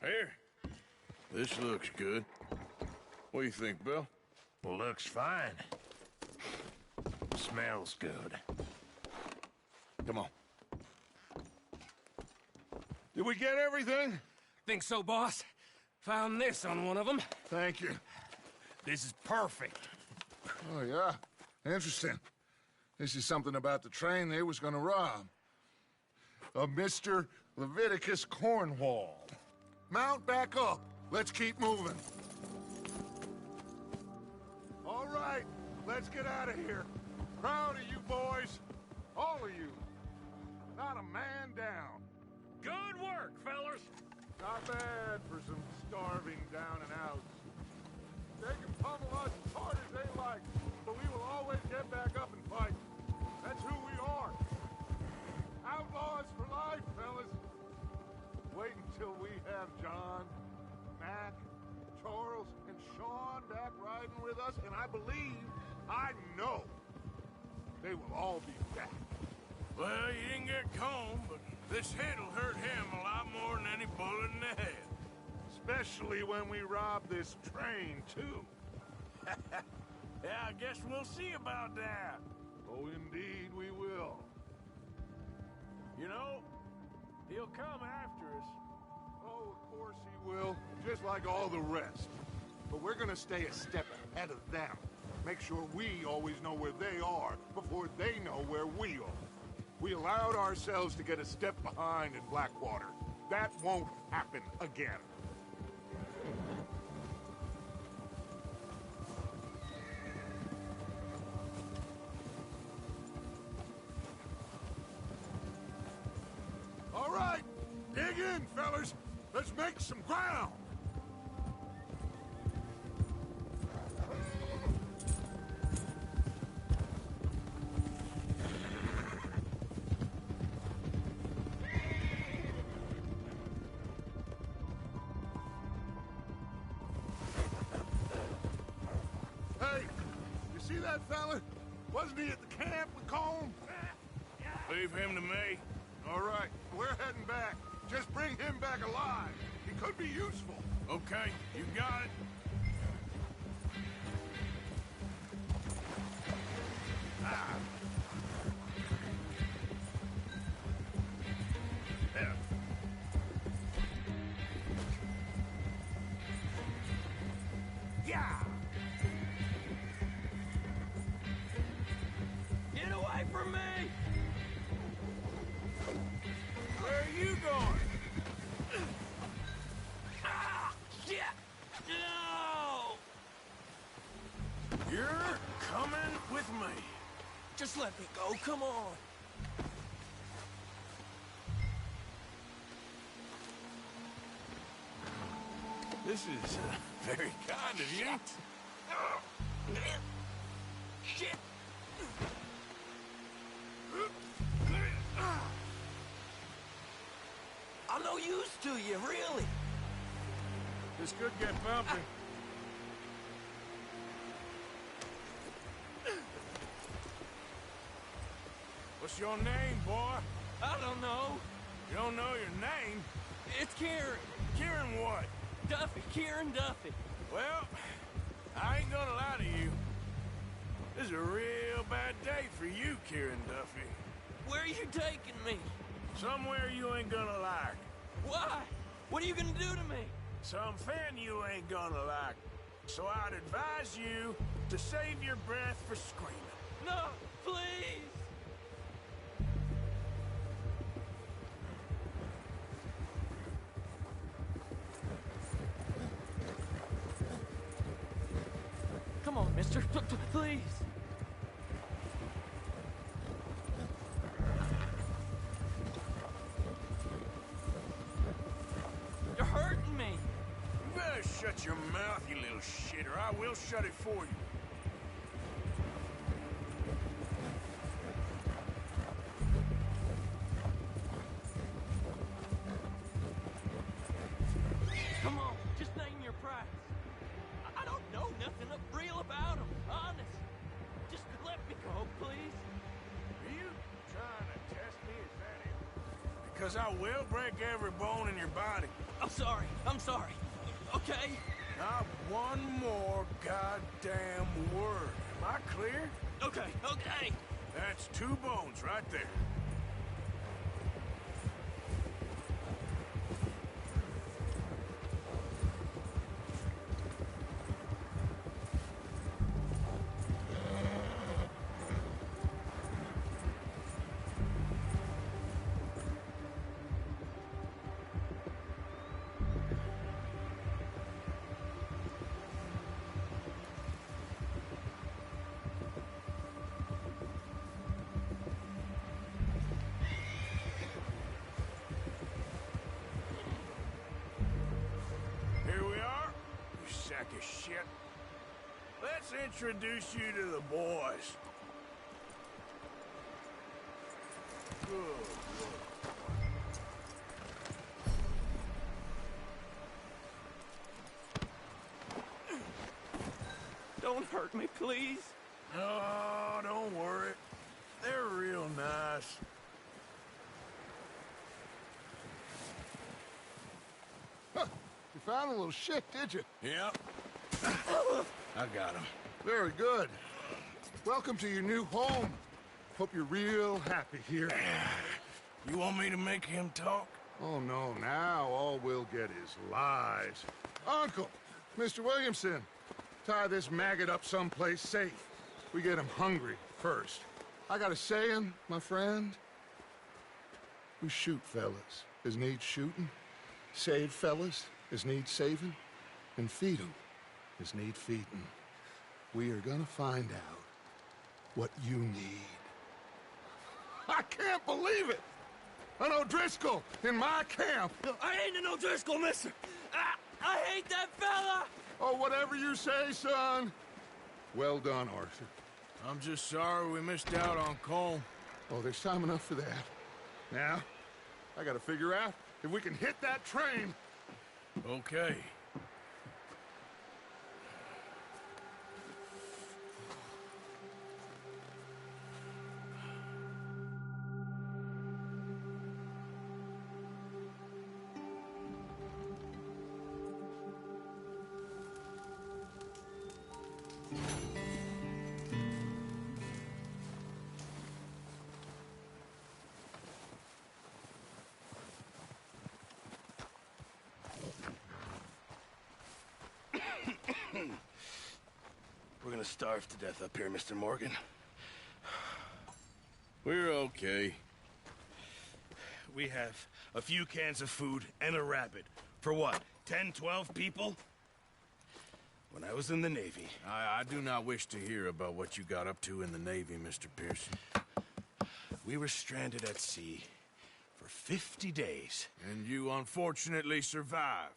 Here. This looks good. What do you think, Bill? Looks fine. Smells good. Come on. Did we get everything? Think so, boss. Found this on one of them. Thank you. This is perfect. Oh, yeah? Interesting. This is something about the train they was gonna rob. A Mr. Leviticus Cornwall. Mount back up. Let's keep moving. All right, let's get out of here. Proud of you boys. All of you. Not a man down. Good work, fellas. Not bad for some starving down and outs. They can pummel us as hard as they like, but we will always get back up and fight. That's who we are. Outlaws for life, fellas. Wait until we have John, Mac, Charles, and Sean back riding with us, and I know, they will all be back. Well, you didn't get Combe, but this hit'll hurt him a lot more than any bullet in the head. Especially when we rob this train, too. Yeah, I guess we'll see about that. Oh, indeed we will. You know, he'll come after us. Oh, of course he will, just like all the rest. But we're gonna stay a step ahead of them. Make sure we always know where they are before they know where we are. We allowed ourselves to get a step behind in Blackwater. That won't happen again. All right, dig in, fellas. Let's make some ground. Hey, you see that fella? Wasn't he at the camp with Combe? Leave him to me. All right, we're heading back. Just bring him back alive. He could be useful. Okay, you got it. Ah. Yeah. Yeah! Get away from me! Where are you going? Ah! Shit! No! You're coming with me. Just let me go, come on. This is very kind of you. Shit! I'm no use to you, really. This could get bumpy. What's your name, boy? I don't know. You don't know your name? It's Kieran. Kieran what? Duffy. Kieran Duffy. Well, I ain't gonna lie to you. This is a real bad day for you, Kieran Duffy. Where are you taking me? Somewhere you ain't gonna like. Why? What are you gonna do to me? Something you ain't gonna like. So I'd advise you to save your breath for screaming. No, please! Come on, mister. Please. You're hurting me. You better shut your mouth, you little shit, or I will shut it for you. Come on, just name your price. I don't know nothing real about him, honest. Just let me go, please. Are you trying to test me, is that it? Because I will break every bone in your body. I'm sorry. I'm sorry. Okay? Not one more goddamn word. Am I clear? Okay, okay. That's 2 bones right there. Here we are, you sack of shit. Let's introduce you to the boys. Good Lord. Don't hurt me, please. Oh, don't worry. They're real nice. You found a little shit, did you? Yep. I got him. Very good. Welcome to your new home. Hope you're real happy here. You want me to make him talk? Oh, no, now all we'll get is lies. Uncle, Mr. Williamson, tie this maggot up someplace safe. We get him hungry first. I got a saying, my friend. We shoot fellas as need shooting, save fellas as need saving, and feed 'em as need feeding. We are gonna find out what you need. I can't believe it! An O'Driscoll in my camp! I ain't an O'Driscoll, mister. I hate that fella. Oh, whatever you say, son. Well done, Arthur. I'm just sorry we missed out on Colm. Oh, there's time enough for that. Now, I gotta figure out if we can hit that train. Okay. We're gonna starve to death up here, Mr. Morgan. We're okay. We have a few cans of food and a rabbit. For what, 10, 12 people? When I was in the Navy... I do not wish to hear about what you got up to in the Navy, Mr. Pearson. We were stranded at sea for 50 days. And you unfortunately survived.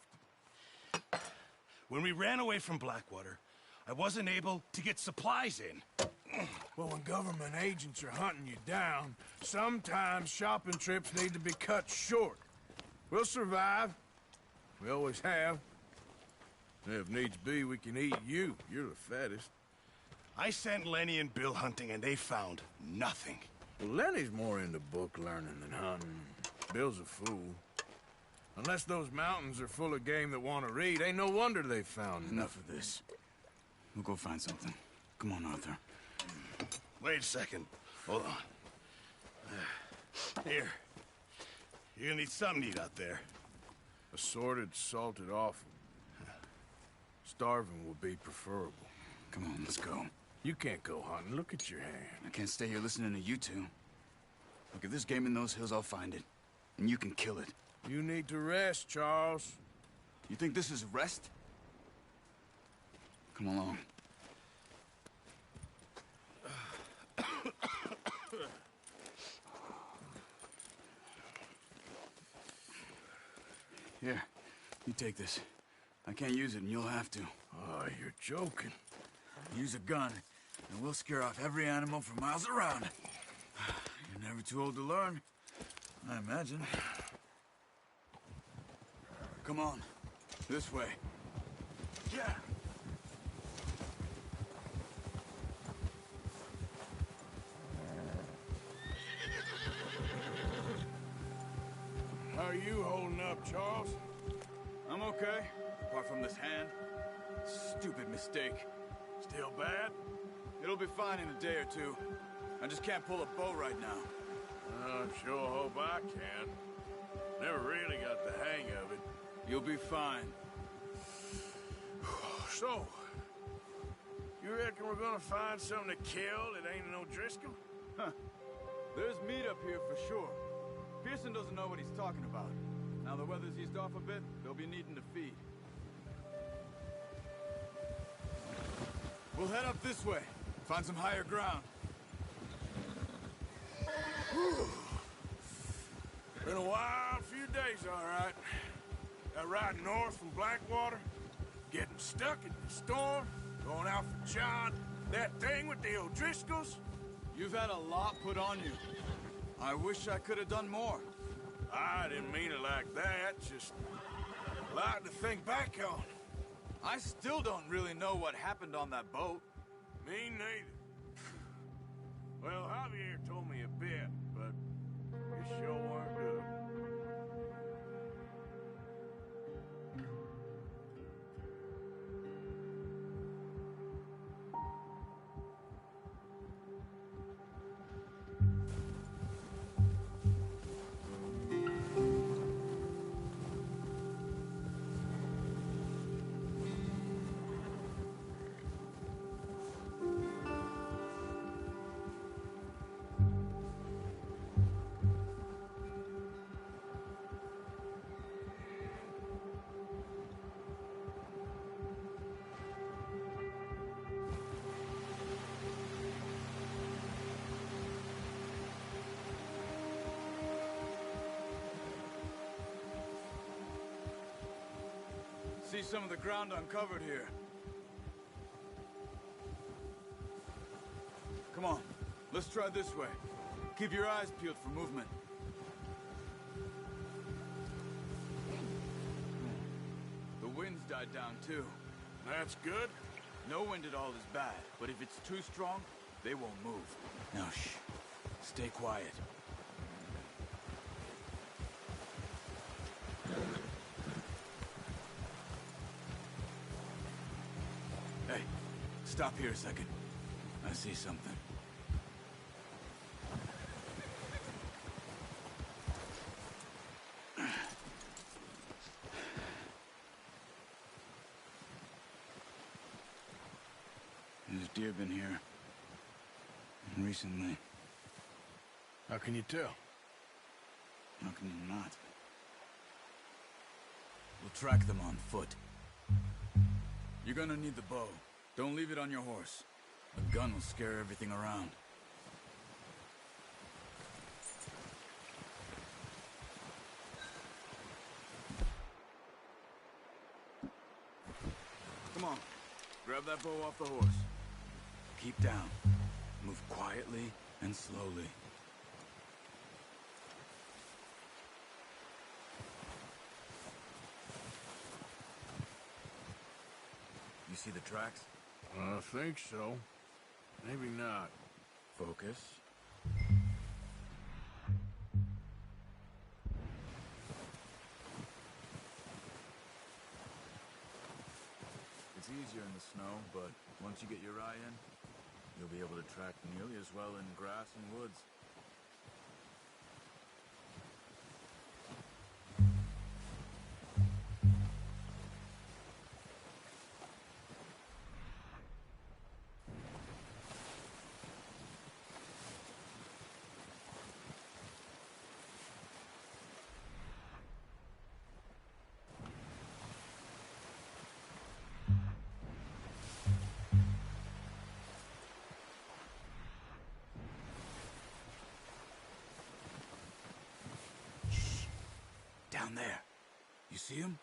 When we ran away from Blackwater, I wasn't able to get supplies in. Well, when government agents are hunting you down, sometimes shopping trips need to be cut short. We'll survive. We always have. If needs be, we can eat you. You're the fattest. I sent Lenny and Bill hunting, and they found nothing. Well, Lenny's more into book learning than hunting. Bill's a fool. Unless those mountains are full of game that want to read, ain't no wonder they found Enough of this. We'll go find something. Come on, Arthur. Wait a second. Hold on. Here. You're gonna need something to eat out there. Assorted, salted offal. Starving would be preferable. Come on, let's go. You can't go hunting. Look at your hand. I can't stay here listening to you two. Look, if there's game in those hills, I'll find it. And you can kill it. You need to rest, Charles. You think this is rest? Come along. Here, you take this. I can't use it, and you'll have to. Oh, you're joking. Use a gun, and we'll scare off every animal for miles around. You're never too old to learn, I imagine. Come on, this way. Yeah. How are you holding up, Charles? okay? Apart from this hand? Stupid mistake. Still bad? It'll be fine in a day or two. I just can't pull a bow right now. I sure hope I can. Never really got the hang of it. You'll be fine. So, you reckon we're gonna find something to kill that ain't no Driscoll? Huh. There's meat up here for sure. Pearson doesn't know what he's talking about. Now the weather's eased off a bit, they'll be needing to feed. We'll head up this way. Find some higher ground. Been a wild few days, all right. That ride north from Blackwater, getting stuck in the storm, going out for John, that thing with the O'Driscolls. You've had a lot put on you. I wish I could have done more. I didn't mean it like that, just a lot to think back on. I still don't really know what happened on that boat. Me neither. Well, Javier told me a bit, but it sure weren't good. See some of the ground uncovered here. Come on, let's try this way. Keep your eyes peeled for movement. The wind's died down too. That's good. No wind at all is bad, but if it's too strong, they won't move. Now shh, stay quiet. Hey, stop here a second. I see something. There's deer been here. Recently. How can you tell? How can you not? We'll track them on foot. You're gonna need the bow. Don't leave it on your horse. A gun will scare everything around. Come on. Grab that bow off the horse. Keep down. Move quietly and slowly. You see the tracks? I think so. Maybe not. Focus. It's easier in the snow, but once you get your eye in, you'll be able to track nearly as well in grass and woods. Down there. You see him?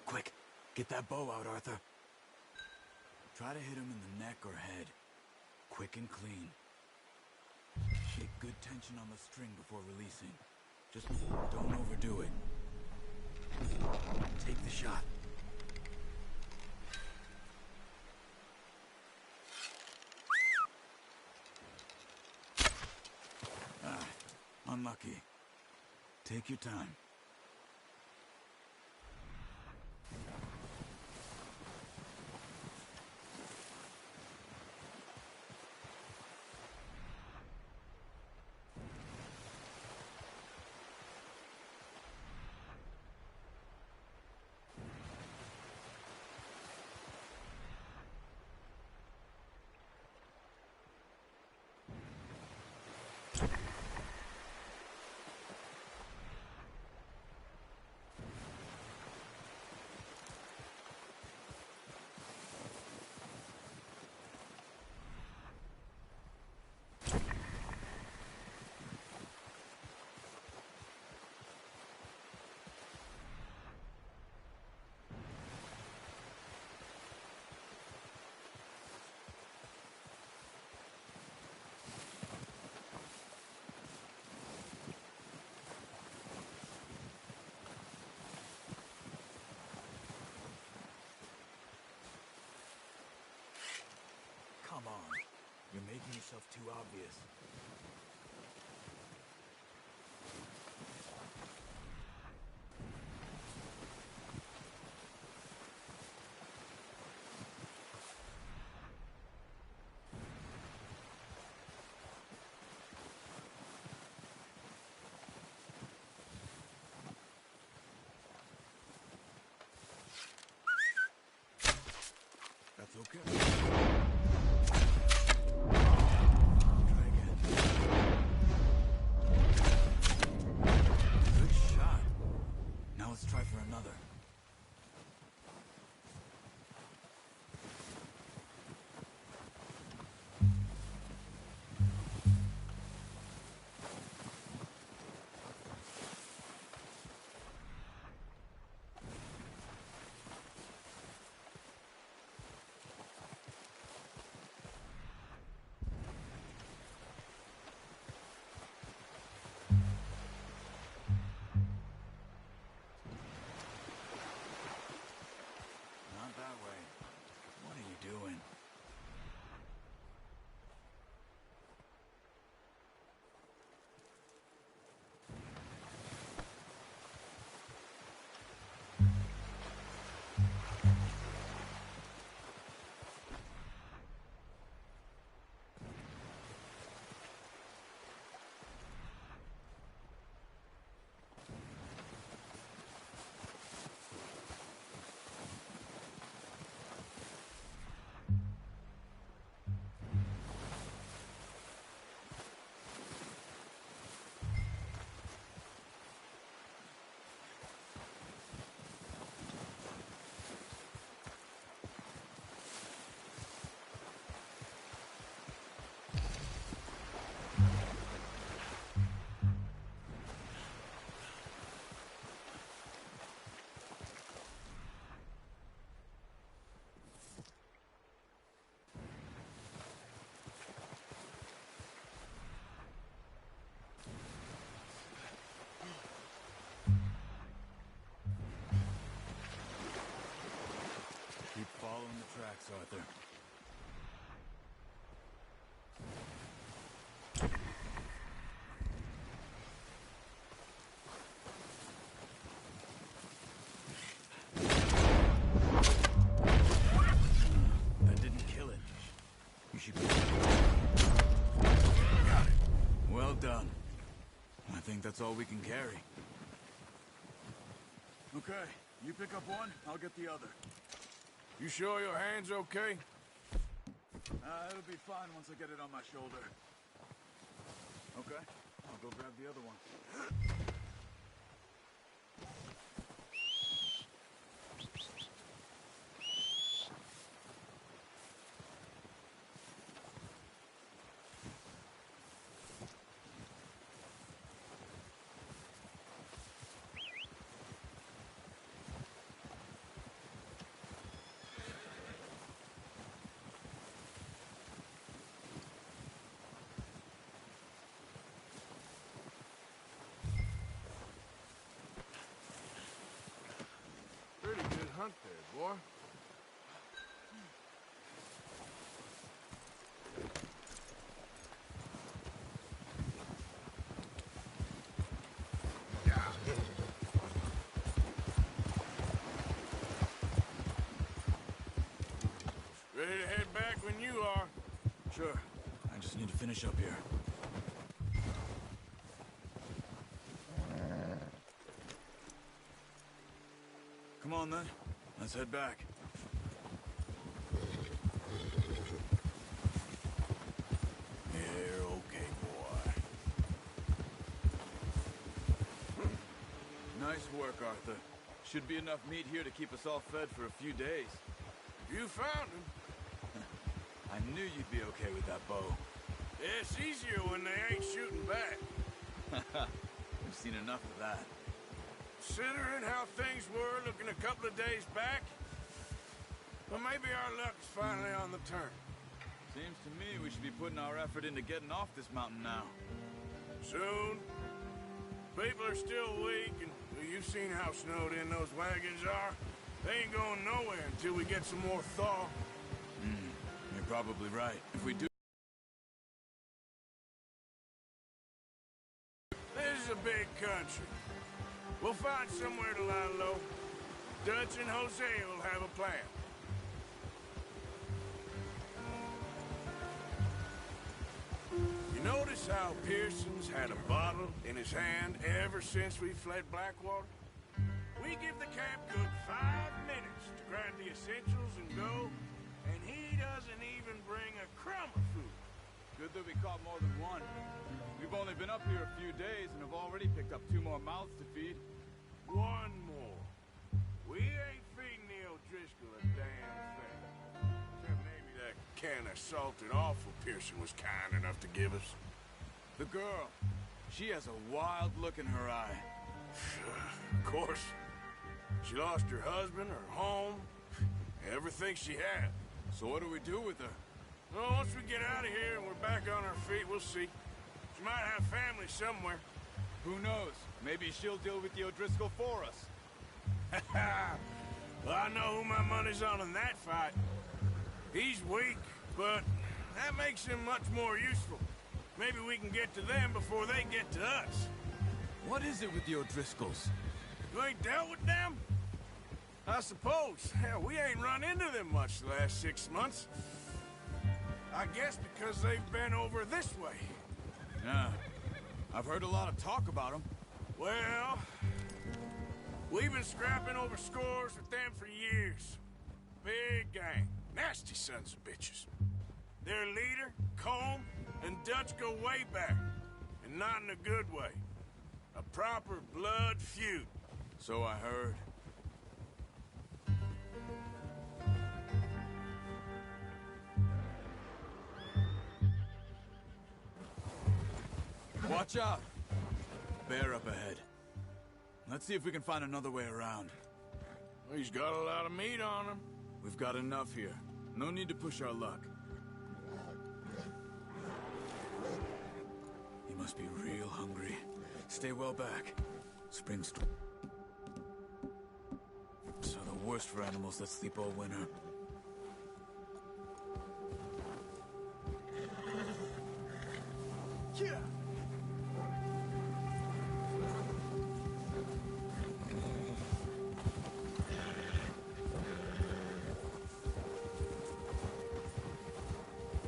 Quick, get that bow out, Arthur. Try to hit him in the neck or head. Quick and clean. Take good tension on the string before releasing. Just don't overdo it. Take the shot. Unlucky. Take your time. You're making yourself too obvious. That's okay. Try again. Good shot. Now let's try for another. Not that way. What are you doing? Keep following the tracks, Arthur. That didn't kill it. You should be... Got it. Well done. I think that's all we can carry. Okay, you pick up one, I'll get the other. You sure your hand's okay? It'll be fine once I get it on my shoulder. Okay, I'll go grab the other one. Pretty good hunt there, boy. Ready to head back when you are. Sure, I just need to finish up here. Come on then, let's head back. You're okay, boy. Nice work, Arthur. Should be enough meat here to keep us all fed for a few days. You found him. I knew you'd be okay with that bow. Yeah, it's easier when they ain't shooting back. We've seen enough of that. Considering how things were looking a couple of days back, well, maybe our luck's finally on the turn. Seems to me we should be putting our effort into getting off this mountain now. Soon. People are still weak, and well, you've seen how snowed in those wagons are. They ain't going nowhere until we get some more thaw. You're probably right. If we do country. We'll find somewhere to lie low. Dutch and Hosea will have a plan. You notice how Pearson's had a bottle in his hand ever since we fled Blackwater? We give the camp cook 5 minutes to grab the essentials and go, and he doesn't even bring a crumb of food. Good that we caught more than one. We've only been up here a few days and have already picked up 2 more mouths to feed. One more. We ain't feeding the O'Driscoll a damn thing. Except maybe that can of salted offal Pearson was kind enough to give us. The girl, she has a wild look in her eye. Of course. She lost her husband, her home, everything she had. So what do we do with her? Well, once we get out of here and we're back on our feet, we'll see. She might have family somewhere. Who knows? Maybe she'll deal with the O'Driscoll for us. Well, I know who my money's on in that fight. He's weak, but that makes him much more useful. Maybe we can get to them before they get to us. What is it with the O'Driscolls? You ain't dealt with them? I suppose. Hell, we ain't run into them much the last 6 months. I guess because they've been over this way. Yeah. I've heard a lot of talk about them. Well, we've been scrapping over scores with them for years. Big gang. Nasty sons of bitches. Their leader, Combe, and Dutch go way back. And not in a good way. A proper blood feud. So I heard. Watch out! Bear up ahead. Let's see if we can find another way around. He's got a lot of meat on him. We've got enough here. No need to push our luck. He must be real hungry. Stay well back. Springstorm. So the worst for animals that sleep all winter. Yeah!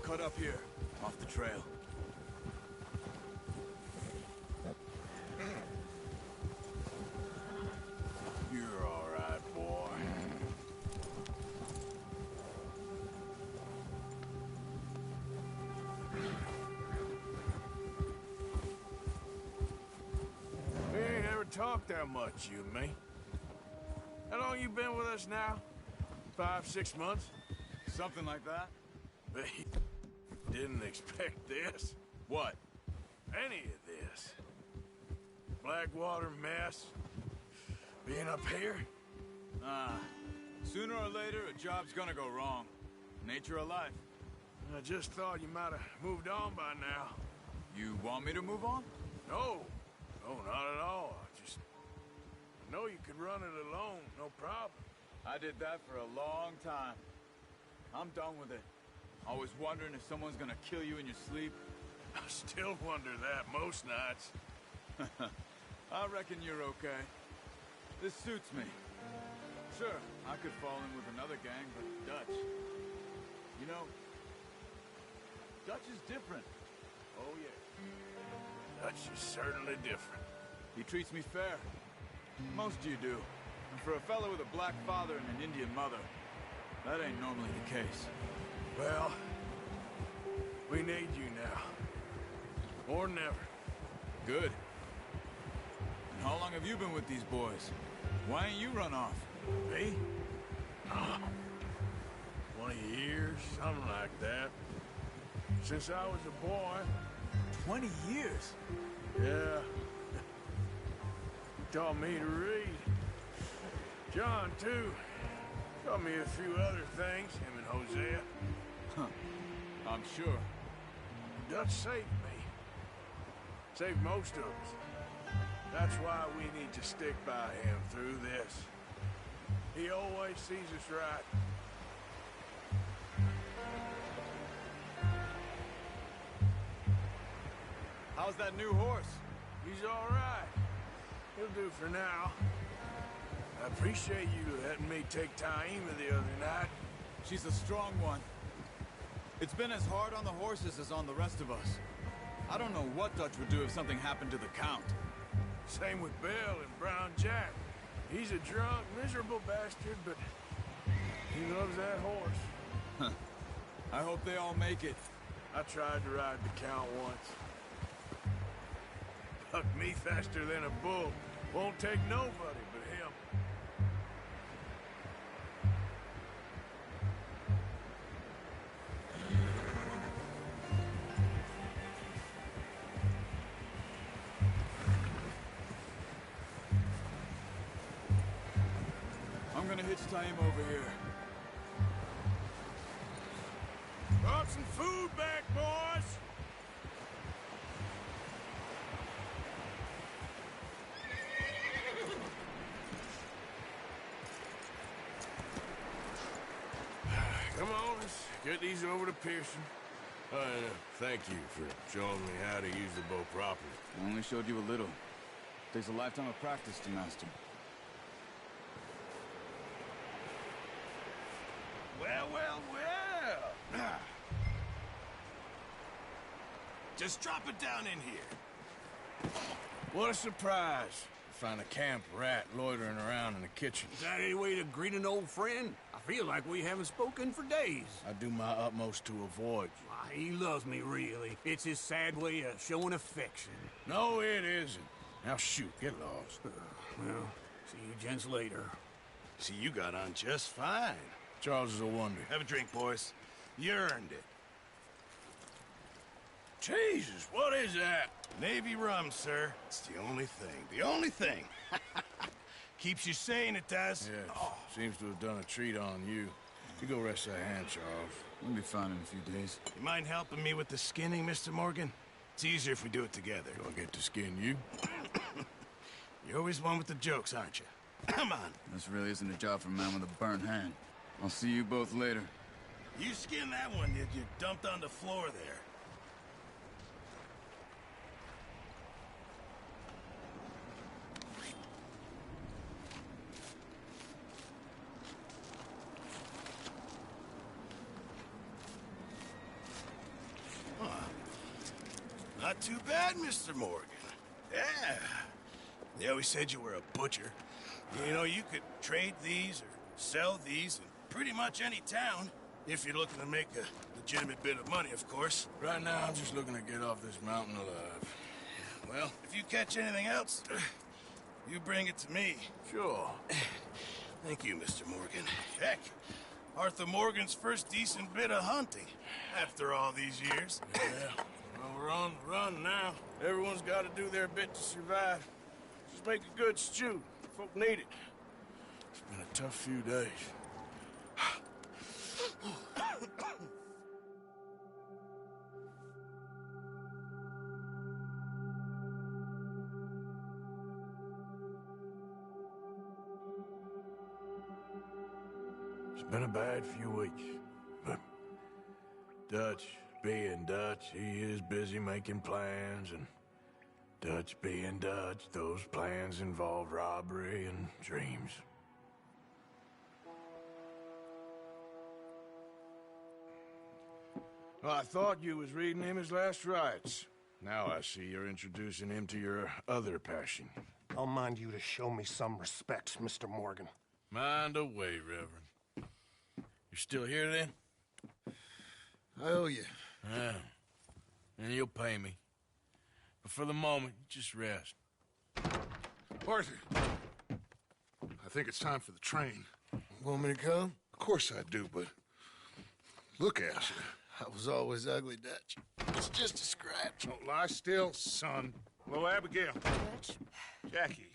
Cut up here, off the trail. You're all right, boy. We ain't ever talked that much, you and me. How long you been with us now? 5, 6 months? Something like that? Hey, didn't expect this. What? Any of this. Blackwater mess. Being up here. Sooner or later, a job's gonna go wrong. Nature of life. I just thought you might have moved on by now. You want me to move on? No. No, not at all. I know you could run it alone, no problem. I did that for a long time. I'm done with it. Always wondering if someone's gonna kill you in your sleep. I still wonder that most nights. I reckon you're okay. This suits me. Sure, I could fall in with another gang, but Dutch... You know, Dutch is different. Oh, yeah. Dutch is certainly different. He treats me fair. Most of you do. And for a fellow with a black father and an Indian mother, that ain't normally the case. Well, we need you now. More than ever. Good. And how long have you been with these boys? Why ain't you run off? Me? 20 years, something like that. Since I was a boy. 20 years? Yeah. He taught me to read. John, too. Taught me a few other things, him and Hosea. Huh. I'm sure. Dutch saved me. Saved most of us. That's why we need to stick by him through this. He always sees us right. How's that new horse? He's all right. He'll do for now. I appreciate you letting me take Taima the other night. She's a strong one. It's been as hard on the horses as on the rest of us. I don't know what Dutch would do if something happened to the Count. Same with Bill and Brown Jack. He's a drunk, miserable bastard, but he loves that horse. I hope they all make it. I tried to ride the Count once. Bucked me faster than a bull. Won't take nobody but him. I'm gonna hitch Taima over here. Brought some food back, boys! Come on, let's get these over to Pearson. Thank you for showing me how to use the bow properly. I only showed you a little. Takes a lifetime of practice to master. Well, well, well. Just drop it down in here. What a surprise. Find a camp rat loitering around in the kitchen. Is that any way to greet an old friend? I feel like we haven't spoken for days. I do my utmost to avoid you. Why, he loves me, really. It's his sad way of showing affection. No, it isn't. Now shoot, get lost. Well, see you gents later. See, you got on just fine. Charles is a wonder. Have a drink, boys. You earned it. Jesus, what is that? Navy rum, sir. It's the only thing. The only thing. Keeps you sane, it does. Yes, seems to have done a treat on you. You go rest that hand, Charles. We'll be fine in a few days. You mind helping me with the skinning, Mr. Morgan? It's easier if we do it together. Do I get to skin you? You're always one with the jokes, aren't you? Come on. This really isn't a job for a man with a burnt hand. I'll see you both later. You skinned that one, did you? Dumped on the floor there. Not too bad, Mr. Morgan. Yeah. They always said you were a butcher. You know, you could trade these or sell these in pretty much any town, if you're looking to make a legitimate bit of money, of course. Right now, I'm just looking to get off this mountain alive. Well, if you catch anything else, you bring it to me. Sure. Thank you, Mr. Morgan. Heck, Arthur Morgan's first decent bit of hunting after all these years. Yeah. Well, we're on the run now. Everyone's got to do their bit to survive. Just make a good stew. Folk need it. It's been a tough few days. It's been a bad few weeks, but Dutch being Dutch, he is busy making plans, and Dutch being Dutch, those plans involve robbery and dreams. Well, I thought you was reading him his last rites. Now I see you're introducing him to your other passion. I'll mind you to show me some respect, Mr. Morgan. Mind away, Reverend. You're still here, then? I owe you. Yeah. And you'll pay me. But for the moment, just rest. Arthur, I think it's time for the train. Want me to come? Of course I do, but look at you. I was always ugly, Dutch. It's just a scratch. Don't lie still, son. Hello, Abigail. Dutch, Jackie.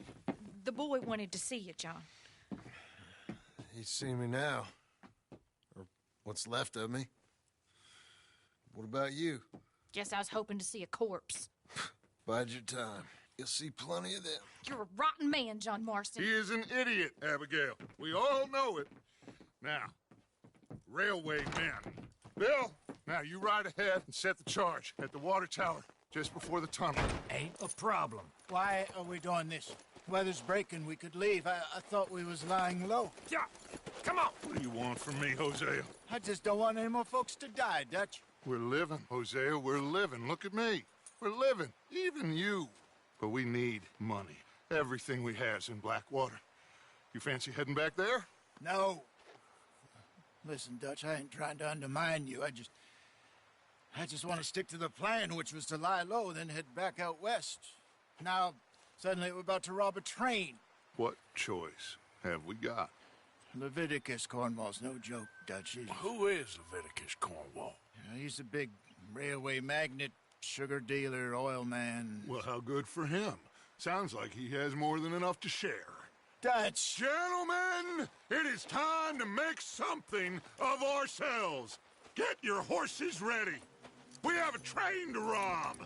the boy wanted to see you, John. He's seen me now. Or what's left of me. What about you? Guess I was hoping to see a corpse. Bide your time. You'll see plenty of them. You're a rotten man, John Marston. He is an idiot, Abigail. We all know it. Now, railway men. Bill, now you ride ahead and set the charge at the water tower just before the tunnel. Ain't a problem. Why are we doing this? weather's breaking. We could leave. I thought we was lying low. Yeah, come on. What do you want from me, Hosea? I just don't want any more folks to die, Dutch. We're living, Hosea. We're living. Look at me. We're living. Even you. But we need money. Everything we has in Blackwater. You fancy heading back there? No. Listen, Dutch, I ain't trying to undermine you. I just want to stick to the plan, which was to lie low, then head back out west. Now, suddenly we're about to rob a train. What choice have we got? Leviticus Cornwall's no joke, Dutch. Who is Leviticus Cornwall? He's a big railway magnate, sugar dealer, oil man. Well, how good for him. Sounds like he has more than enough to share. Dutch! Gentlemen, it is time to make something of ourselves. Get your horses ready. We have a train to rob.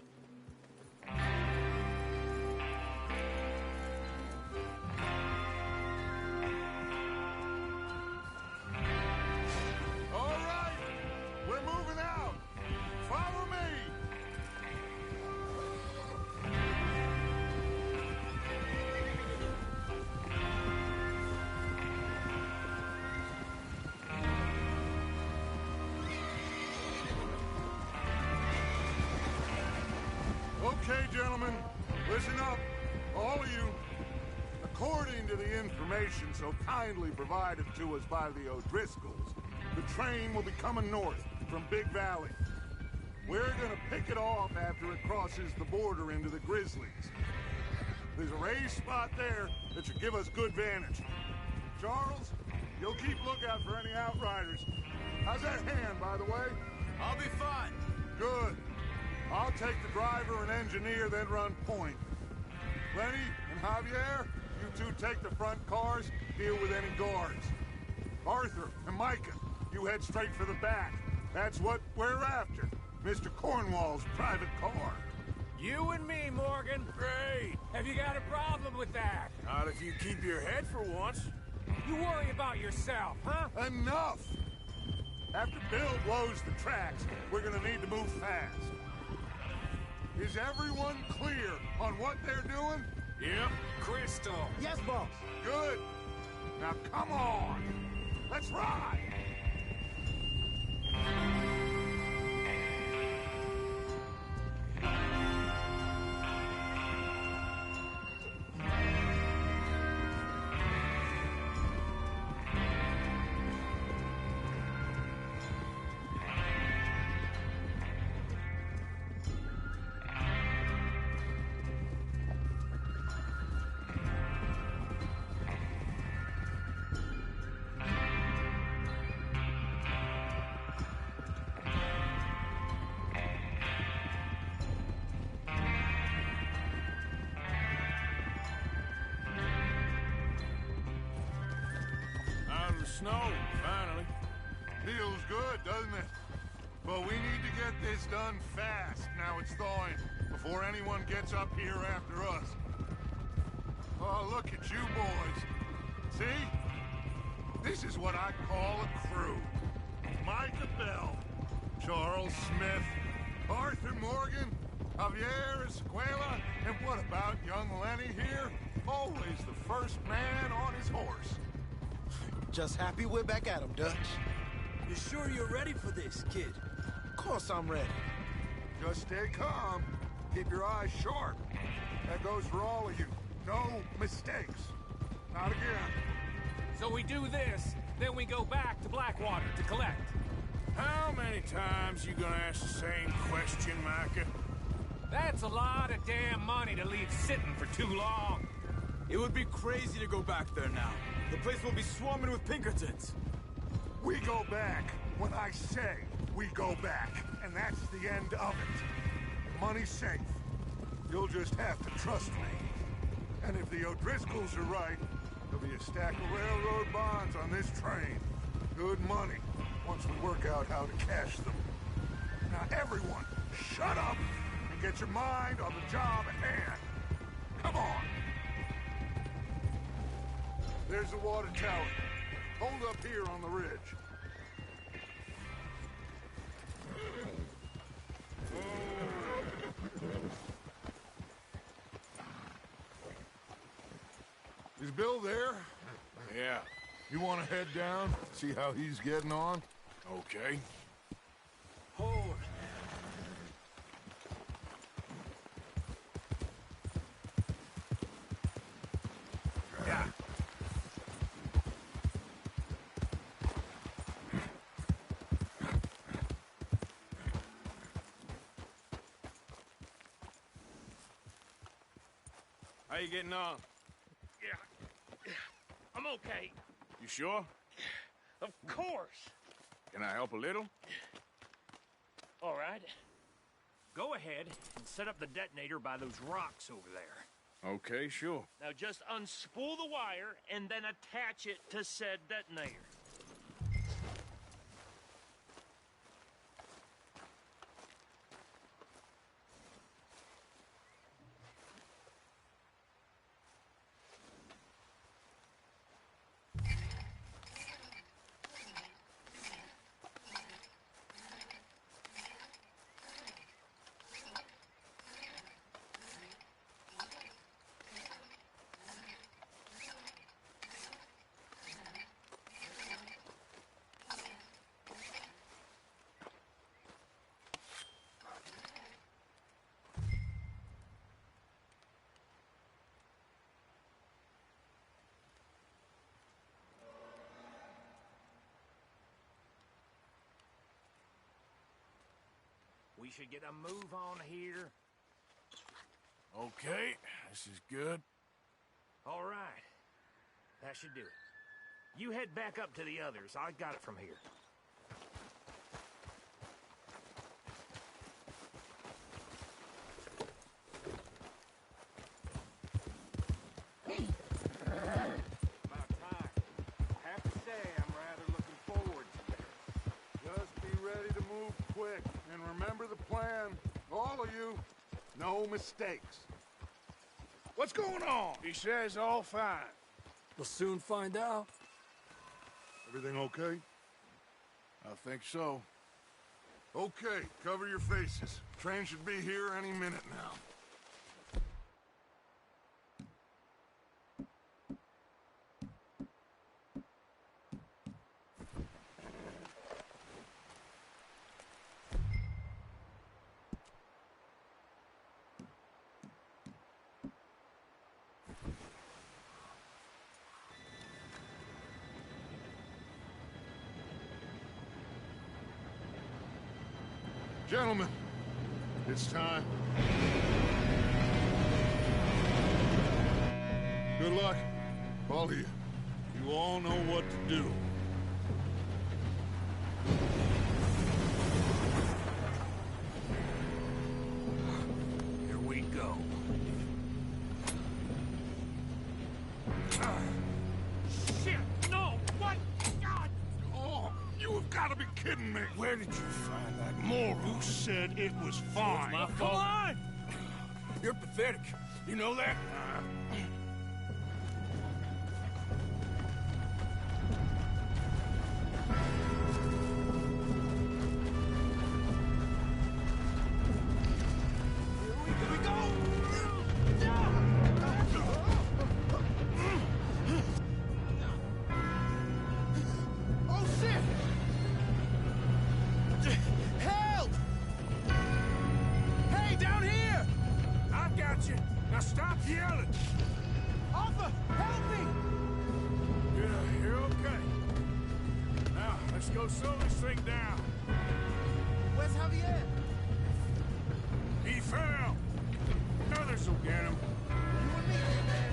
All right, we're moving out. Follow me. Okay, gentlemen, listen up, all of you. According to the information so kindly provided to us by the O'Driscolls, the train will be coming north from Big Valley. We're gonna pick it off after it crosses the border into the Grizzlies. There's a raised spot there that should give us good vantage. Charles, you'll keep lookout for any outriders. How's that hand, by the way? I'll be fine. Good. I'll take the driver and engineer, then run point. Lenny and Javier, you two take the front cars, deal with any guards. Arthur and Micah, you head straight for the back. That's what we're after. Mr. Cornwall's private car. You and me, Morgan. Great. Have you got a problem with that? Not if you keep your head for once. You worry about yourself, huh? Enough! After Bill blows the tracks, we're gonna need to move fast. Is everyone clear on what they're doing? Yep. Crystal. Yes, boss. Good. Now come on. Let's ride. Snow, finally. Feels good, doesn't it? But we need to get this done fast. Now it's thawing, before anyone gets up here after us. Oh, look at you boys. See? This is what I call a crew. Micah Bell, Charles Smith, Arthur Morgan, Javier Escuela, and what about young Lenny here? Always the first man on his horse. Just happy we're back at him, Dutch. You sure you're ready for this, kid? Of course I'm ready. Just stay calm. Keep your eyes sharp. That goes for all of you. No mistakes. Not again. So we do this, then we go back to Blackwater to collect. How many times you gonna ask the same question, Micah? That's a lot of damn money to leave sitting for too long. It would be crazy to go back there now. The place will be swarming with Pinkertons. We go back when I say we go back, and that's the end of it. Money's safe. You'll just have to trust me. And if the O'Driscolls are right, there'll be a stack of railroad bonds on this train. Good money, once we work out how to cash them. Now everyone, shut up and get your mind on the job at hand. Come on. There's the water tower. Hold up here on the ridge. Bill there? Yeah. You want to head down, see how he's getting on? Okay. Hold. Yeah. How you getting on? Yeah. I'm okay. You sure? Of course. Can I help a little? All right. Go ahead and set up the detonator by those rocks over there. Okay, sure. Now just unspool the wire and then attach it to said detonator. We should get a move on here. Okay, this is good. All right. That should do it. You head back up to the others. I got it from here. About time. Have to say, I'm rather looking forward to it. Just be ready to move quick, and remember the plan. All of you, no mistakes. What's going on? He says all fine. We'll soon find out. Everything okay? I think so. Okay, cover your faces. Train should be here any minute now. Gentlemen, it's time. Good luck, all of you. You all know what to do. Here we go. Shit! No! What? God! Oh, you have got to be kidding me. Where did you find that moron? Who said it was fine? My fault. Come on! You're pathetic. You know that? Now stop yelling! Arthur, help me! You're okay. Now, let's go slow this thing down. Where's Javier? He fell! Others will get him. You and me, man.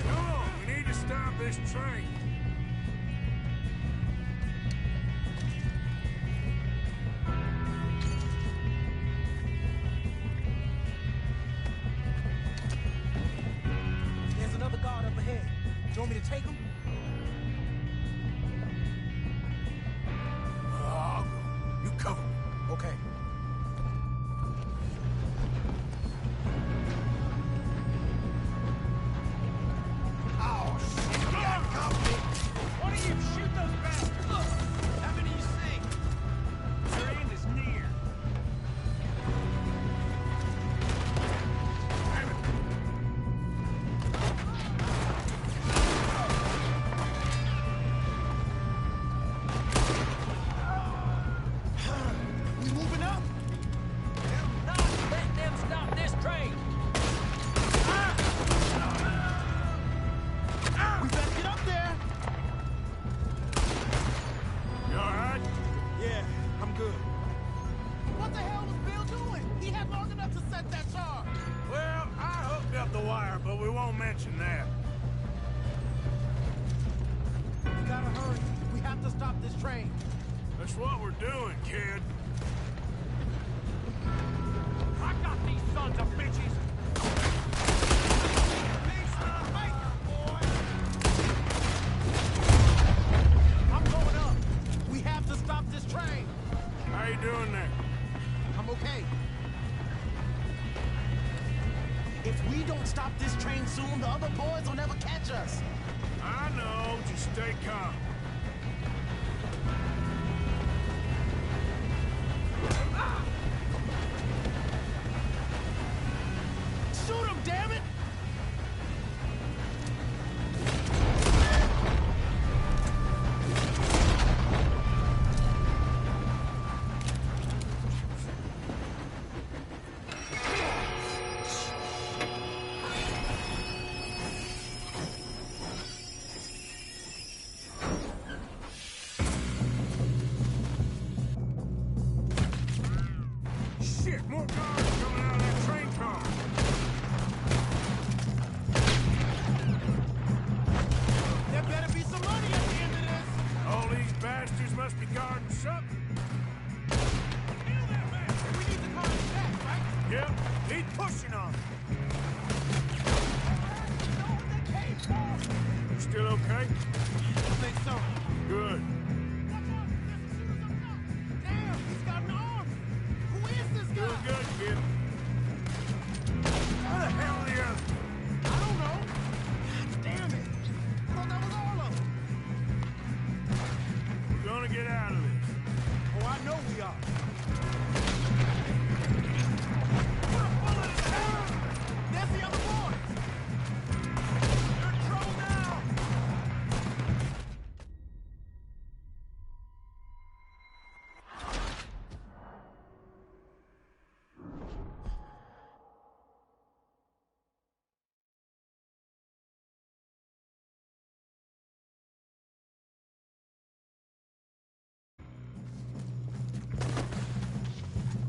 Come on, we need to stop this train. There's another guard up ahead. Do you want me to take him? I'll go. You cover me. Okay. Oh, shit! He got company! don't mention that. We gotta hurry. We have to stop this train. That's what we're doing, kid. I got these sons of bitches! I'm going up. We have to stop this train. How you doing there? I'm okay. If we don't stop this train soon, the other boys will never catch us. I know, just stay calm. Shoot him, damn it! Shit, more cars coming out of that train car. There better be some money at the end of this. All these bastards must be guarding something. We need the car back, right? Yep, keep pushing on. You still okay? I think so. Good. Damn, he's got an arm. Who is this guy? Doing good, kid. Where the hell are the others? I don't know. God damn it. I thought that was all of them. We're gonna get out of this. Oh, I know we are. There's the other boys. You're in trouble now.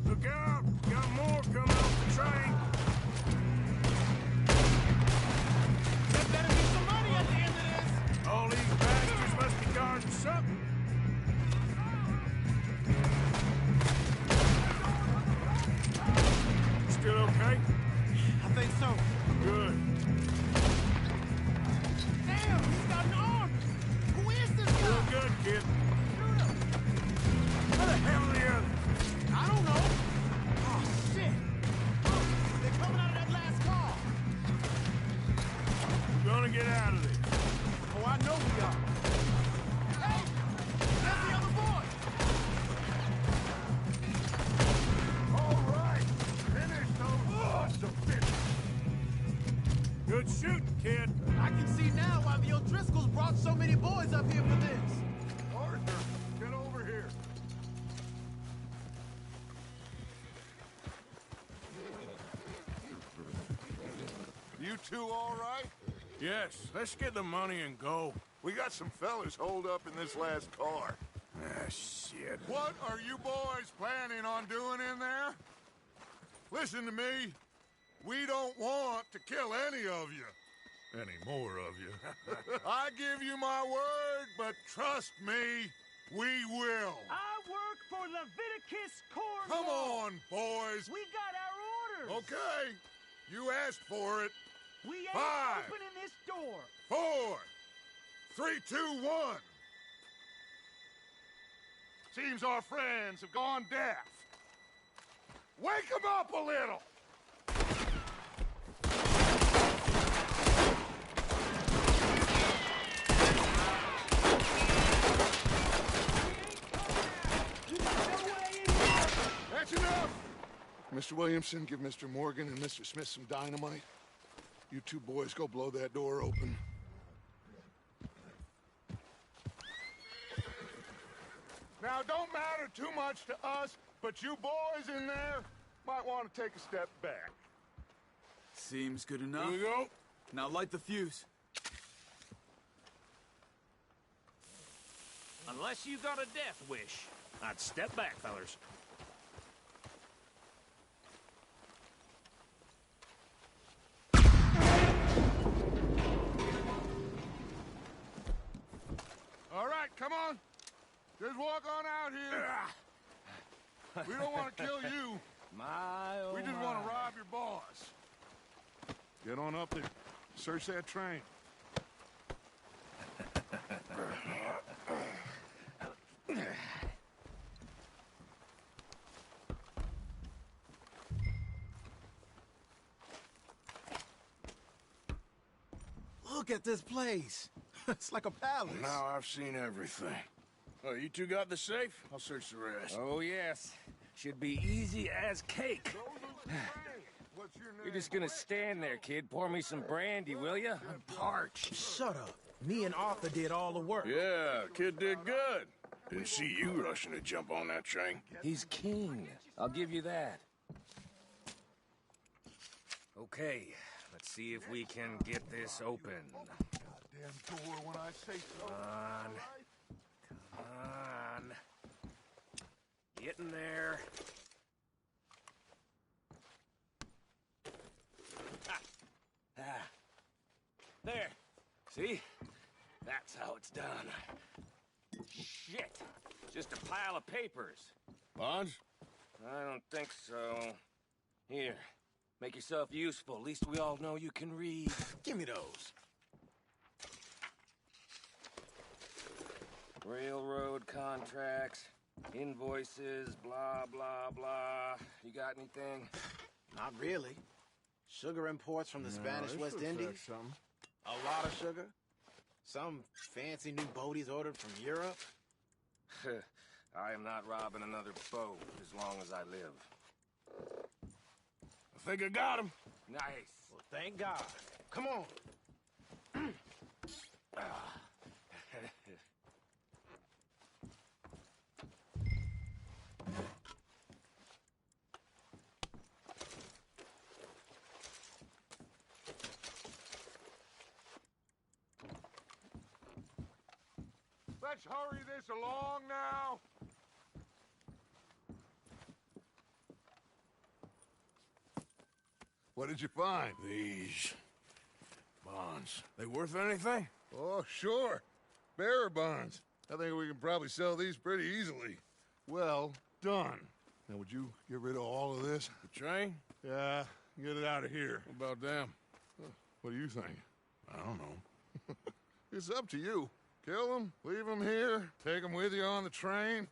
Look out! Got more coming off the train. There better be some money at the end of this. All these bastards must be guarding something. Still okay? I think so. Good. Damn, he's got an arm. Who is this guy? Doing good, kid. Where the hell are the others? I don't know. Oh, shit. They're coming out of that last car. We're gonna get out of this. Oh, I know we are. Hey, there's the other boy. All right. Finish those sons of bitches. Good shooting, kid. I can see now why the O'Driscolls brought so many boys up here for this. Arthur, get over here. You two all right? Yes, let's get the money and go. We got some fellas holed up in this last car. Ah, shit. What are you boys planning on doing in there? Listen to me. We don't want to kill any of you. Any more of you. I give you my word, but trust me, we will. I work for Leviticus Corps. Come on, boys. We got our orders. Okay. You asked for it. We ain't 5, opening this door. 4, 3, 2, 1. Seems our friends have gone deaf. Wake them up a little. That's enough! Mr. Williamson, give Mr. Morgan and Mr. Smith some dynamite. You two boys go blow that door open. Now, don't matter too much to us, but you boys in there might want to take a step back. Seems good enough. Here we go. Now light the fuse. Unless you got a death wish, I'd step back, fellers. All right, come on. Just walk on out here. We don't want to kill you. We just want to rob your boss. Get on up there. Search that train. Look at this place. It's like a palace. Now I've seen everything. Oh, you two got the safe? I'll search the rest. Oh, yes. Should be easy as cake. What's your name? You're just gonna stand there, kid. Pour me some brandy, will you? I'm parched. Shut up. Me and Arthur did all the work. Yeah, kid did good. Didn't see you rushing to jump on that train. He's keen. I'll give you that. Okay, let's see if we can get this open. Damn door when I say so. Come on. Get in there. Ah. There. See? That's how it's done. Shit. Just a pile of papers. Bonds? I don't think so. Here. Make yourself useful. At least we all know you can read. Give me those. Railroad contracts, invoices, blah, blah, blah. You got anything? Not really. Sugar imports from the Spanish West Indies. A lot of sugar. Some fancy new boat he's ordered from Europe. I am not robbing another boat as long as I live. I think I got him. Nice. Well, thank God. Come on. Let's hurry this along now. What did you find? These bonds. They worth anything? Oh, sure. Bearer bonds. I think we can probably sell these pretty easily. Well done. Now, would you get rid of all of this? The train? Yeah, get it out of here. What about them? What do you think? I don't know. It's up to you. Kill them, leave them here, take them with you on the train.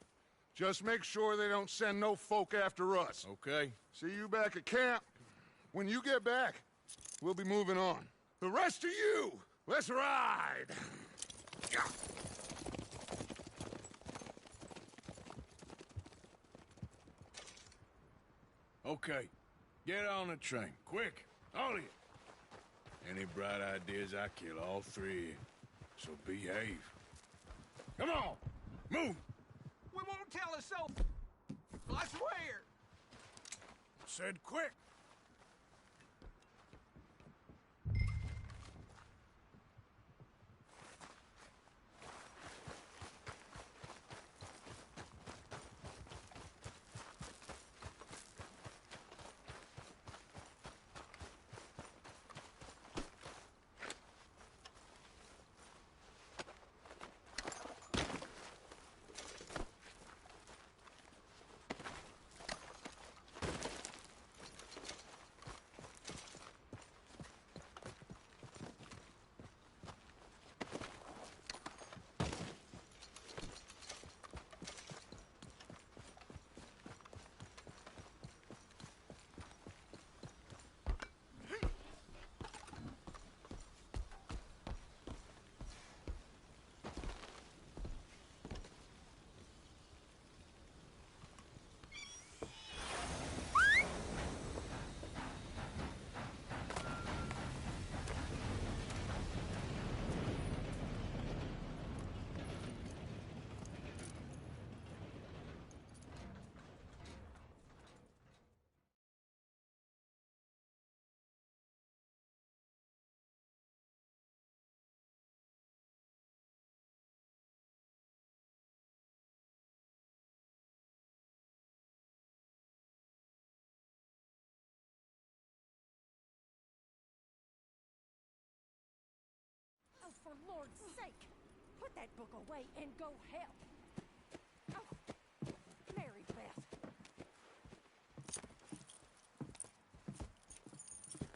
Just make sure they don't send no folk after us. Okay. See you back at camp. When you get back, we'll be moving on. The rest of you, let's ride! Okay. Get on the train. Quick. All of you. Any bright ideas, I kill all three of you. So behave. Come on! Move! We won't tell us so. I swear. Said quick! Oh, for Lord's sake! Put Put that book away and go help. Oh, Mary Beth.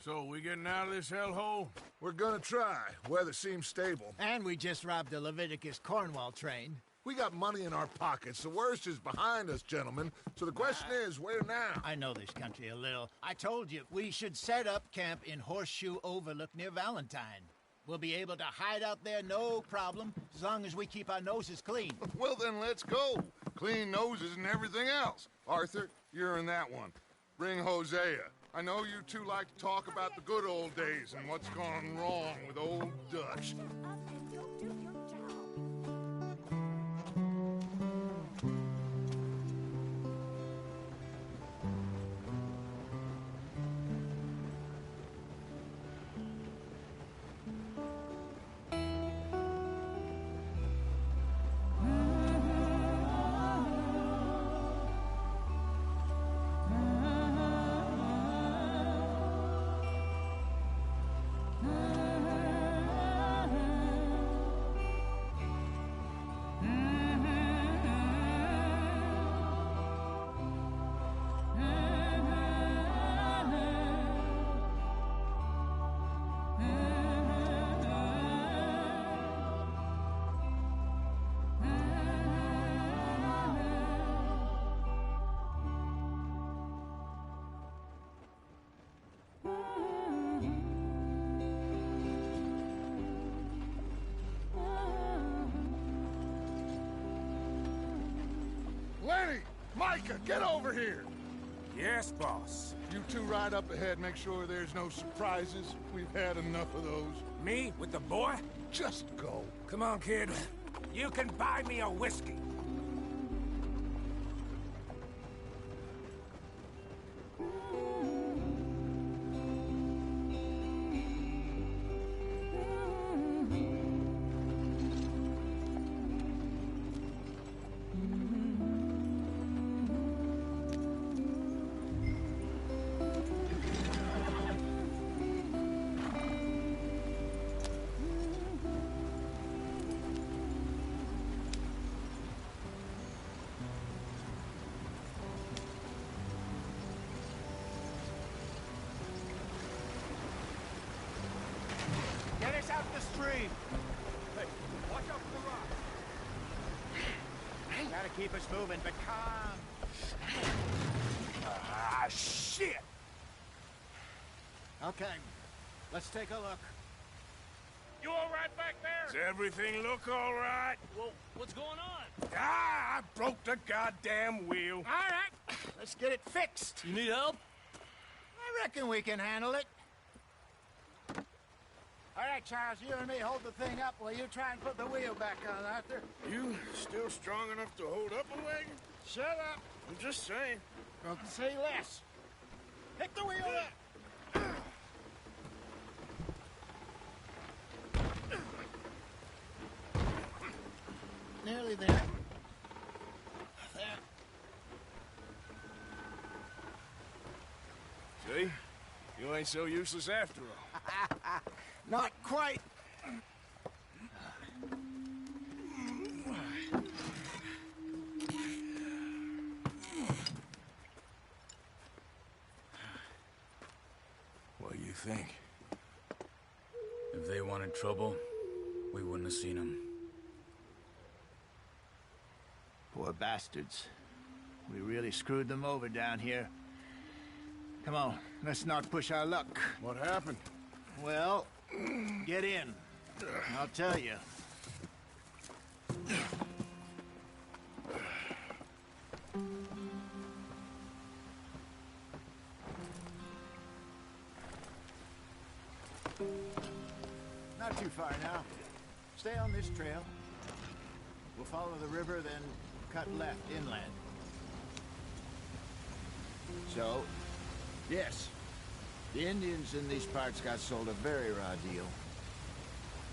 So, we getting out of this hellhole? We're gonna try. Weather seems stable. And we just robbed the Leviticus Cornwall train. We got money in our pockets. The worst is behind us, gentlemen. So the question is, where now? I know this country a little. I told you, we should set up camp in Horseshoe Overlook near Valentine. We'll be able to hide out there, no problem, as long as we keep our noses clean. Well, then let's go. Clean noses and everything else. Arthur, you're in that one. Bring Hosea. I know you two like to talk about the good old days and what's gone wrong with old Dutch. Shut up and go do your job. Lenny! Micah, get over here! Yes, boss. You two ride up ahead, make sure there's no surprises. We've had enough of those. Me with the boy? Just go. Come on, kid. You can buy me a whiskey. Get us out the stream. Hey, watch out for the rock. Gotta keep us moving, but calm. Ah, shit! Okay, let's take a look. You all right back there? Does everything look all right? Well, what's going on? Ah, I broke the goddamn wheel. All right, let's get it fixed. You need help? I reckon we can handle it. All right, Charles, you and me hold the thing up while you try and put the wheel back on, Arthur. You still strong enough to hold up a wagon? Shut up. I'm just saying. Well, say less. Pick the wheel up. Nearly there. There. See? You ain't so useless after all. Not quite. What do you think? If they wanted trouble, we wouldn't have seen them. Poor bastards. We really screwed them over down here. Come on, let's not push our luck. What happened? Well, get in. I'll tell you. Not too far now. Stay on this trail. We'll follow the river, then cut left inland. So, yes, the Indians in these parts got sold a very raw deal.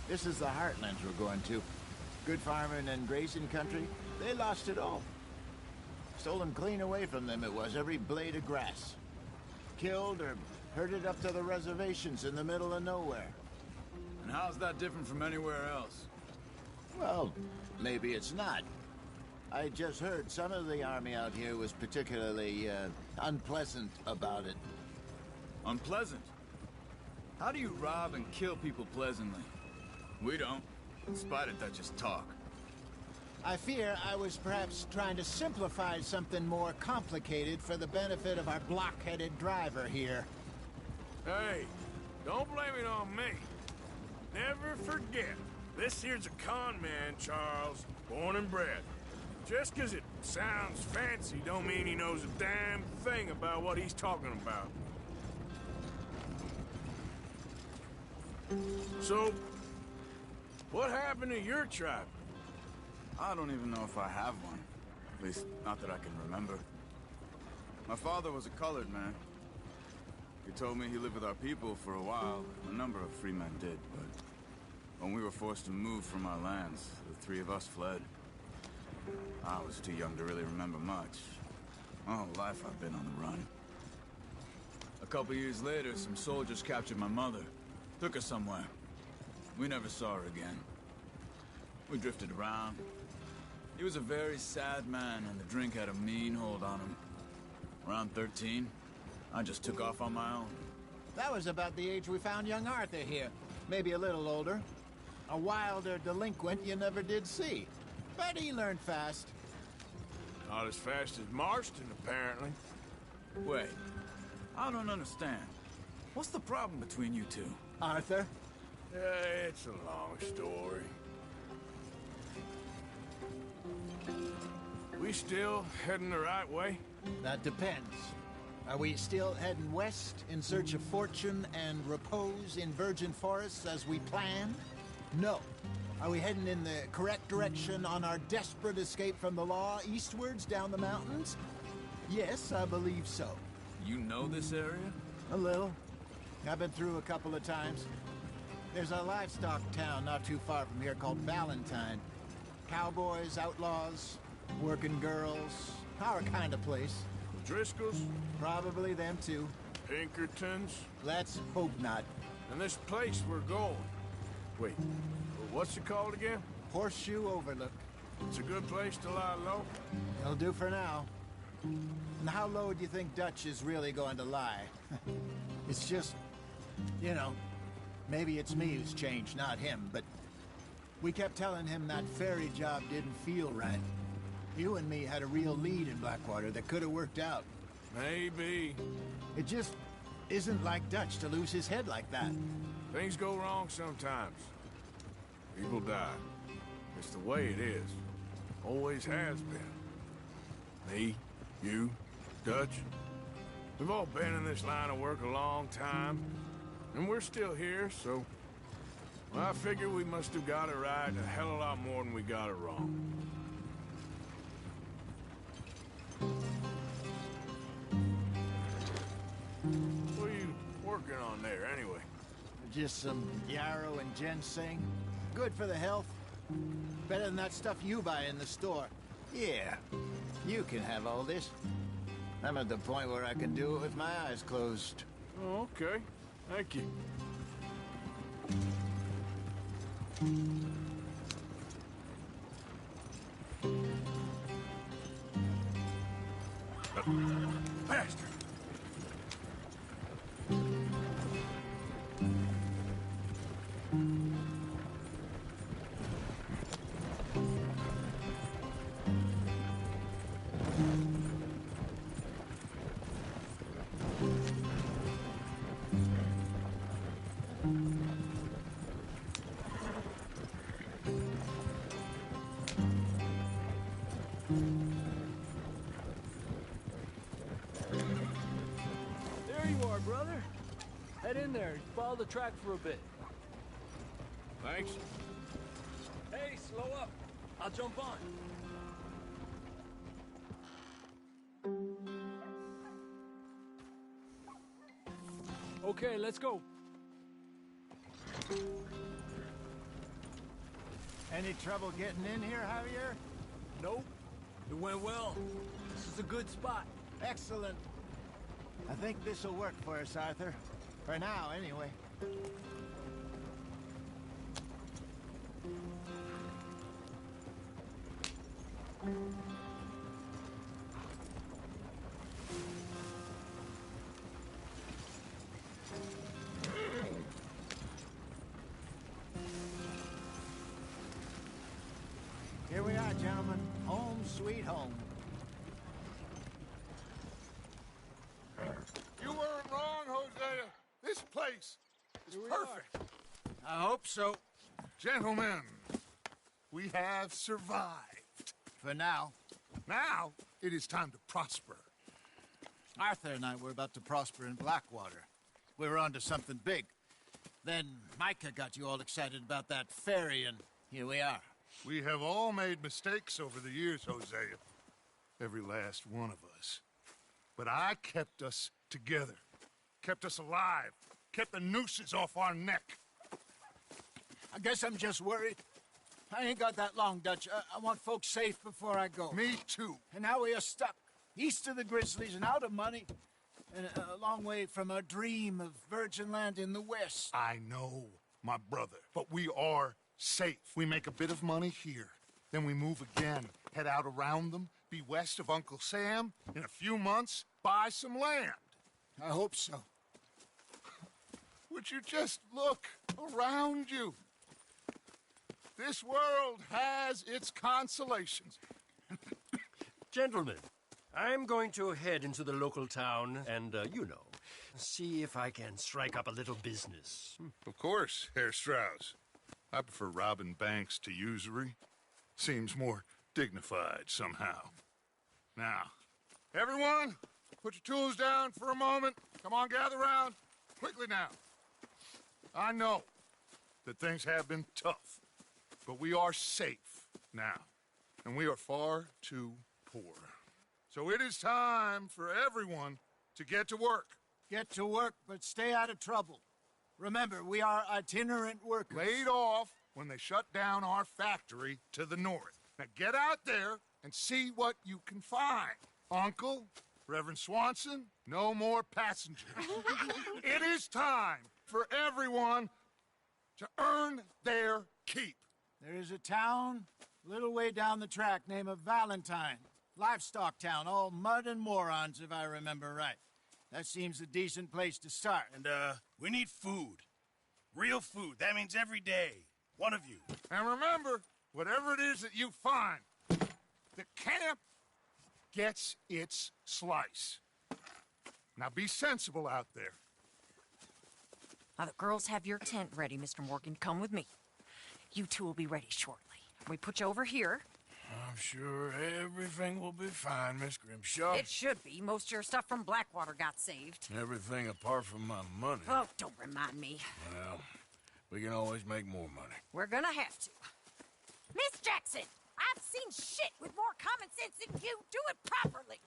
This is the heartlands we're going to. Good farming and grazing country, they lost it all. Stolen clean away from them it was, every blade of grass. Killed or herded up to the reservations in the middle of nowhere. And how's that different from anywhere else? Well, maybe it's not. I just heard some of the army out here was particularly, unpleasant about it. Unpleasant? How do you rob and kill people pleasantly? We don't, in spite of Dutch's talk. I fear I was perhaps trying to simplify something more complicated for the benefit of our block-headed driver here. Hey, don't blame it on me. Never forget, this here's a con man, Charles, born and bred. Just 'cause it sounds fancy don't mean he knows a damn thing about what he's talking about. So, what happened to your tribe? I don't even know if I have one. At least, not that I can remember. My father was a colored man. He told me he lived with our people for a while. A number of free men did, but when we were forced to move from our lands, the three of us fled. I was too young to really remember much. My whole life I've been on the run. A couple years later, some soldiers captured my mother. Took her somewhere. We never saw her again. We drifted around. He was a very sad man, and the drink had a mean hold on him. Around 13, I just took off on my own. That was about the age we found young Arthur here. Maybe a little older. A wilder delinquent you never did see. But he learned fast. Not as fast as Marston, apparently. Wait, I don't understand. What's the problem between you two? Arthur? It's a long story. We still heading the right way? That depends. Are we still heading west in search of fortune and repose in virgin forests as we planned? No. Are we heading in the correct direction on our desperate escape from the law eastwards down the mountains? Yes, I believe so. You know this area? A little. I've been through a couple of times. There's a livestock town not too far from here called Valentine. Cowboys, outlaws, working girls, our kind of place. Driscolls? Probably them too. Pinkertons? Let's hope not. And this place we're going. Wait, what's it called again? Horseshoe Overlook. It's a good place to lie low? It'll do for now. And how low do you think Dutch is really going to lie? It's just, you know, maybe it's me who's changed, not him, but we kept telling him that ferry job didn't feel right. You and me had a real lead in Blackwater that could have worked out. Maybe. It just isn't like Dutch to lose his head like that. Things go wrong sometimes. People die. It's the way it is. Always has been. Me, you, Dutch. We've all been in this line of work a long time. And we're still here, so... Well, I figure we must have got it right a hell of a lot more than we got it wrong. What are you working on there, anyway? Just some yarrow and ginseng. Good for the health. Better than that stuff you buy in the store. Yeah, you can have all this. I'm at the point where I can do it with my eyes closed. Oh, okay. Thank you. Bastard! There you are, brother. Head in there and follow the track for a bit. Thanks. Hey, slow up. I'll jump on. Okay, let's go. Any trouble getting in here, Javier? Nope. It went well. This is a good spot. Excellent. I think this'll work for us, Arthur. For now, anyway. Here we are, gentlemen. Home sweet home. You weren't wrong, Hosea. This place is perfect. I hope so. Gentlemen, we have survived. For now. Now, it is time to prosper. Arthur and I were about to prosper in Blackwater. We were onto something big. Then Micah got you all excited about that ferry, and here we are. We have all made mistakes over the years, Hosea. Every last one of us. But I kept us together. Kept us alive. Kept the nooses off our neck. I guess I'm just worried. I ain't got that long, Dutch. I want folks safe before I go. Me too. And now we are stuck. East of the Grizzlies and out of money. And a long way from our dream of virgin land in the west. I know, my brother. But we are safe. We make a bit of money here. Then we move again. Head out around them. Be west of Uncle Sam. In a few months, buy some land. I hope so. Would you just look around you? This world has its consolations. Gentlemen, I'm going to head into the local town and, see if I can strike up a little business. Of course, Herr Strauss. I prefer robbing banks to usury. Seems more dignified somehow. Now, everyone, put your tools down for a moment. Come on, gather round. Quickly now. I know that things have been tough, but we are safe now, and we are far too poor. So it is time for everyone to get to work. Get to work, but stay out of trouble. Remember, we are itinerant workers. Laid off when they shut down our factory to the north. Now get out there and see what you can find. Uncle, Reverend Swanson, no more passengers. It is time for everyone to earn their keep. There is a town a little way down the track named Valentine. Livestock town, all mud and morons, if I remember right. That seems a decent place to start. And, we need food. Real food. That means every day. One of you. And remember, whatever it is that you find, the camp gets its slice. Now be sensible out there. Now, the girls have your tent ready, Mr. Morgan. Come with me. You two will be ready shortly. We put you over here. I'm sure everything will be fine, Miss Grimshaw. It should be. Most of your stuff from Blackwater got saved. Everything apart from my money. Oh, don't remind me. Well, we can always make more money. We're gonna have to. Miss Jackson, I've seen shit with more common sense than you. Do it properly.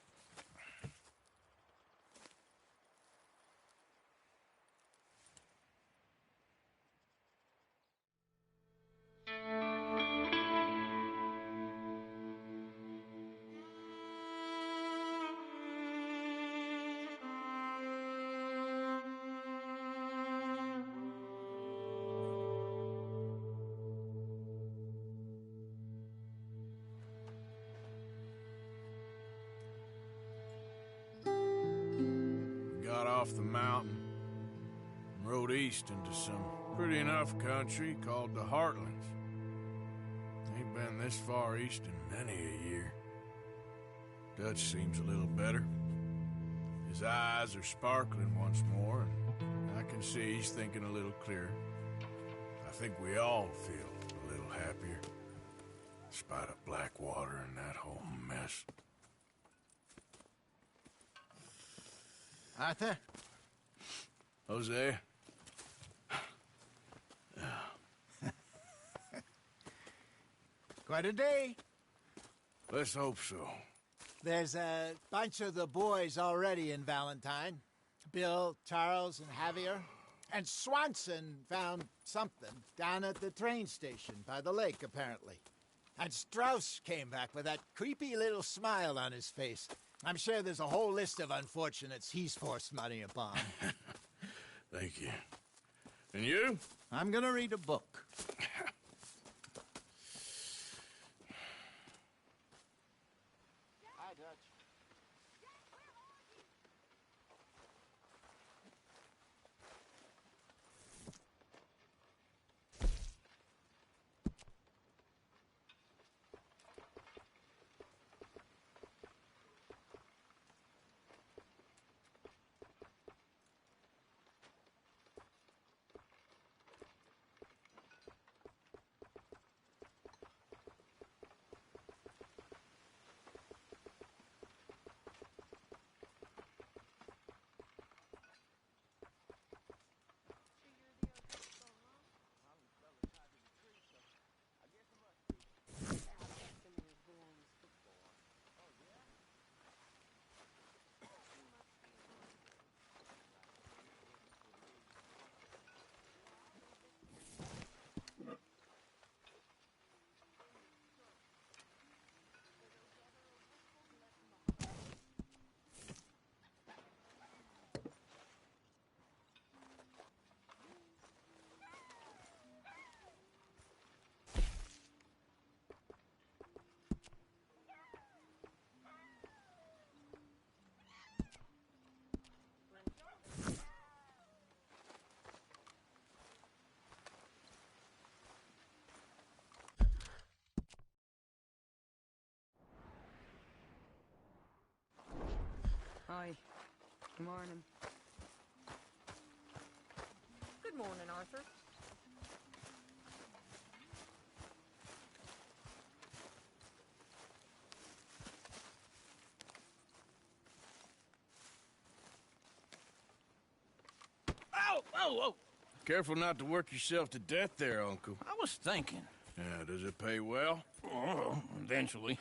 Off the mountain and rode east into some pretty enough country called the Heartlands. Ain't been this far east in many a year. Dutch seems a little better. His eyes are sparkling once more, and I can see he's thinking a little clearer. I think we all feel a little happier, in spite of Blackwater and that whole mess. Arthur? Hosea? Quite a day. Let's hope so. There's a bunch of the boys already in Valentine. Bill, Charles, and Javier. And Swanson found something down at the train station by the lake, apparently. And Strauss came back with that creepy little smile on his face. I'm sure there's a whole list of unfortunates he's forced money upon. Thank you. And you? I'm gonna read a book. Hi. Good morning. Good morning, Arthur. Ow! Oh, oh! Careful not to work yourself to death there, Uncle. I was thinking. Yeah, does it pay well? Oh, eventually.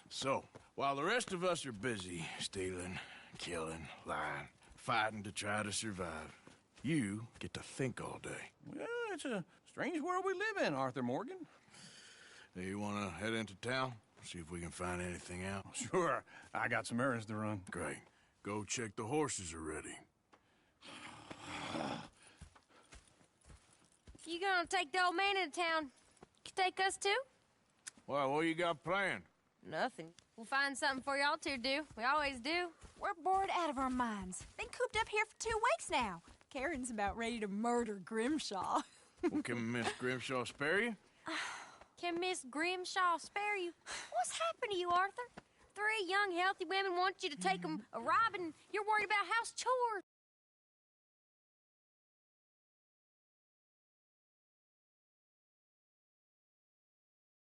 So, while the rest of us are busy stealing, killing, lying, fighting to try to survive, you get to think all day. Well, it's a strange world we live in, Arthur Morgan. Do you want to head into town? See if we can find anything out? Sure. I got some errands to run. Great. Go check the horses are ready. You gonna take the old man into town? You take us too? Well, what you got planned? Nothing. We'll find something for y'all to do. We always do. We're bored out of our minds. Been cooped up here for 2 weeks now. Karen's about ready to murder Grimshaw. Well, can Miss Grimshaw spare you? Can Miss Grimshaw spare you? What's happened to you, Arthur? 3 young, healthy women want you to take them a robbing. You're worried about house chores.